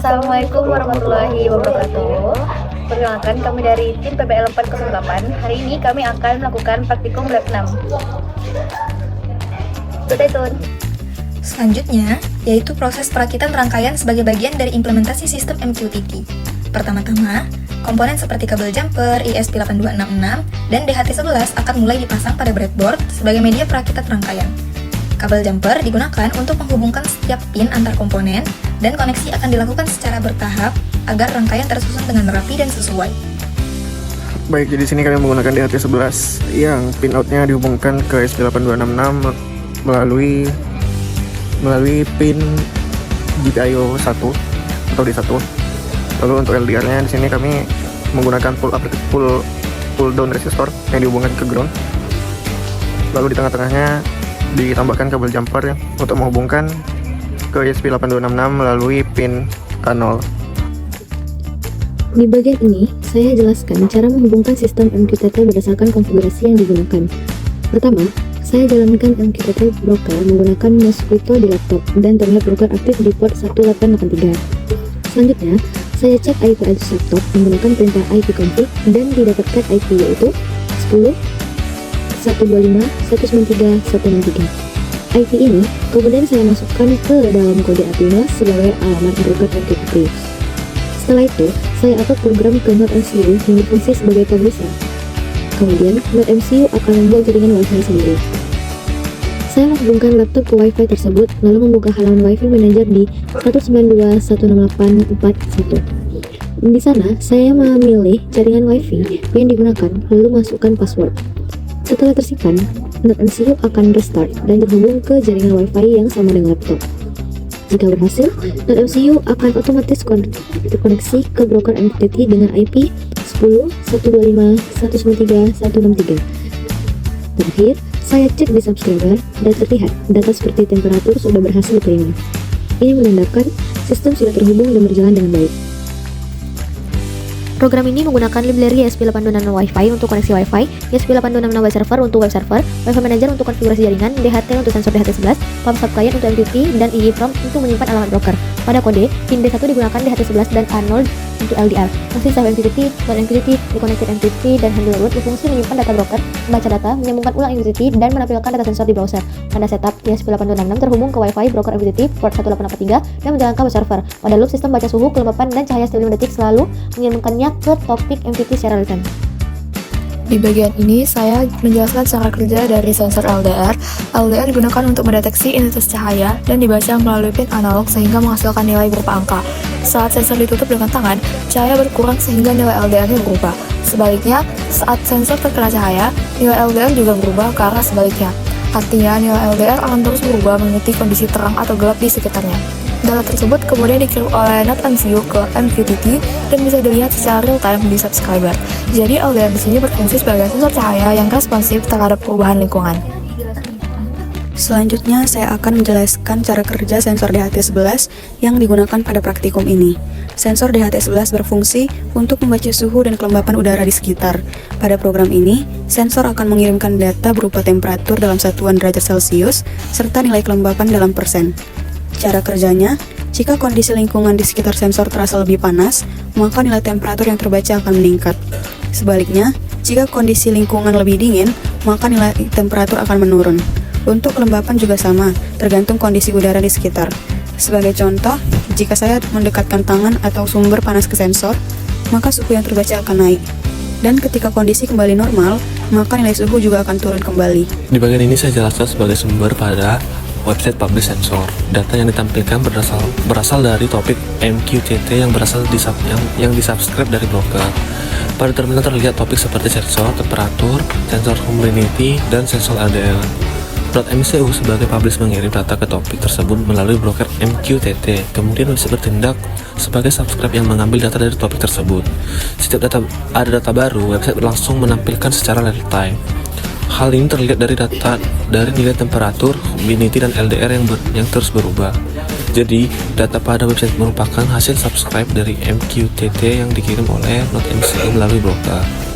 Assalamualaikum warahmatullahi wabarakatuh. Perkenalkan, kami dari tim PBL 408. Hari ini kami akan melakukan praktikum lab 6. Stay tune. Selanjutnya, yaitu proses perakitan rangkaian sebagai bagian dari implementasi sistem MQTT. Pertama-tama, komponen seperti kabel jumper, ESP8266, dan DHT11 akan mulai dipasang pada breadboard sebagai media perakitan rangkaian. Kabel jumper digunakan untuk menghubungkan setiap pin antar komponen, dan koneksi akan dilakukan secara bertahap agar rangkaian tersusun dengan rapi dan sesuai. Baik, jadi sini kami menggunakan DHT11 yang pin outnya dihubungkan ke ESP8266 melalui pin GPIO 1 atau D1. Lalu untuk LDR-nya di sini kami menggunakan pull down resistor yang dihubungkan ke ground. Lalu di tengah-tengahnya ditambahkan kabel jumper untuk menghubungkan ke ESP8266 melalui pin K0. Di bagian ini, saya jelaskan cara menghubungkan sistem MQTT berdasarkan konfigurasi yang digunakan. Pertama, saya jalankan MQTT broker menggunakan Mosquito di laptop dan terlihat broker aktif di port 1883. Selanjutnya, saya cek IP address laptop menggunakan perintah ipconfig dan didapatkan IP yaitu 10 125 193 163. IP ini kemudian saya masukkan ke dalam kode Arduino sebagai alamat broker MQTT. Setelah itu, saya upload program ke NodeMCU yang berfungsi sebagai publisher. Kemudian, NodeMCU akan membuat jaringan Wi-Fi sendiri. Saya menghubungkan laptop ke Wi-Fi tersebut, lalu membuka halaman Wi-Fi Manager di 192.168.41. Di sana, saya memilih jaringan Wi-Fi yang digunakan, lalu masukkan password. Setelah tersimpan, NodeMCU akan restart dan terhubung ke jaringan Wi-Fi yang sama dengan laptop. Jika berhasil, NodeMCU akan otomatis terkoneksi ke broker MQTT dengan IP 10 125 193 163. Terakhir, saya cek di subscriber dan terlihat data seperti temperatur sudah berhasil diterima. Ini menandakan sistem sudah terhubung dan berjalan dengan baik. Program ini menggunakan library ESP8266 Wi-Fi untuk koneksi Wi-Fi, ESP8266 web server untuk web server, Wi-Fi Manager untuk konfigurasi jaringan, DHT untuk sensor DHT11, PAM sub client untuk MQTT, dan EEPROM untuk menyimpan alamat broker. Pada kode, pin D1 digunakan DHT11 dan A0 untuk LDR. Fungsi save MQTT, load MQTT, reconnected MQTT, dan handle root berfungsi menyimpan data broker, membaca data, menyambungkan ulang MQTT, dan menampilkan data sensor di browser. Pada setup, ESP8266 terhubung ke Wi-Fi broker MQTT port 1883 dan menjalankan web server. Pada loop, sistem baca suhu, kelembapan, dan cahaya setiap 5 detik selalu mengirimkannya ke topik MQTT secara real-time. Di bagian ini, saya menjelaskan cara kerja dari sensor LDR. LDR digunakan untuk mendeteksi intensitas cahaya dan dibaca melalui pin analog sehingga menghasilkan nilai berupa angka. Saat sensor ditutup dengan tangan, cahaya berkurang sehingga nilai LDR-nya berubah. Sebaliknya, saat sensor terkena cahaya, nilai LDR juga berubah ke arah sebaliknya. Artinya, nilai LDR akan terus berubah mengikuti kondisi terang atau gelap di sekitarnya. Data tersebut kemudian dikirim oleh NodeMCU ke MQTT dan bisa dilihat secara real-time di subscriber. Jadi LDR di sini berfungsi sebagai sensor cahaya yang responsif terhadap perubahan lingkungan. Selanjutnya, saya akan menjelaskan cara kerja sensor DHT11 yang digunakan pada praktikum ini. Sensor DHT11 berfungsi untuk membaca suhu dan kelembapan udara di sekitar. Pada program ini, sensor akan mengirimkan data berupa temperatur dalam satuan derajat Celcius serta nilai kelembapan dalam persen. Cara kerjanya, jika kondisi lingkungan di sekitar sensor terasa lebih panas, maka nilai temperatur yang terbaca akan meningkat. Sebaliknya, jika kondisi lingkungan lebih dingin, maka nilai temperatur akan menurun. Untuk kelembapan juga sama, tergantung kondisi udara di sekitar. Sebagai contoh, jika saya mendekatkan tangan atau sumber panas ke sensor, maka suhu yang terbaca akan naik. Dan ketika kondisi kembali normal, maka nilai suhu juga akan turun kembali. Di bagian ini saya jelaskan sebagai sumber pada website publish sensor. Data yang ditampilkan berasal dari topik MQTT yang disubscribe dari broker. Pada terminal terlihat topik seperti sensor temperatur, sensor humidity, dan sensor LDR. NodeMCU sebagai publish mengirim data ke topik tersebut melalui broker MQTT. Kemudian website bertindak sebagai subscribe yang mengambil data dari topik tersebut. Setiap ada data baru, website langsung menampilkan secara real-time. Hal ini terlihat dari data dari nilai temperatur, humidity, dan LDR yang terus berubah. Jadi, data pada website merupakan hasil subscribe dari MQTT yang dikirim oleh NodeMCU melalui broker.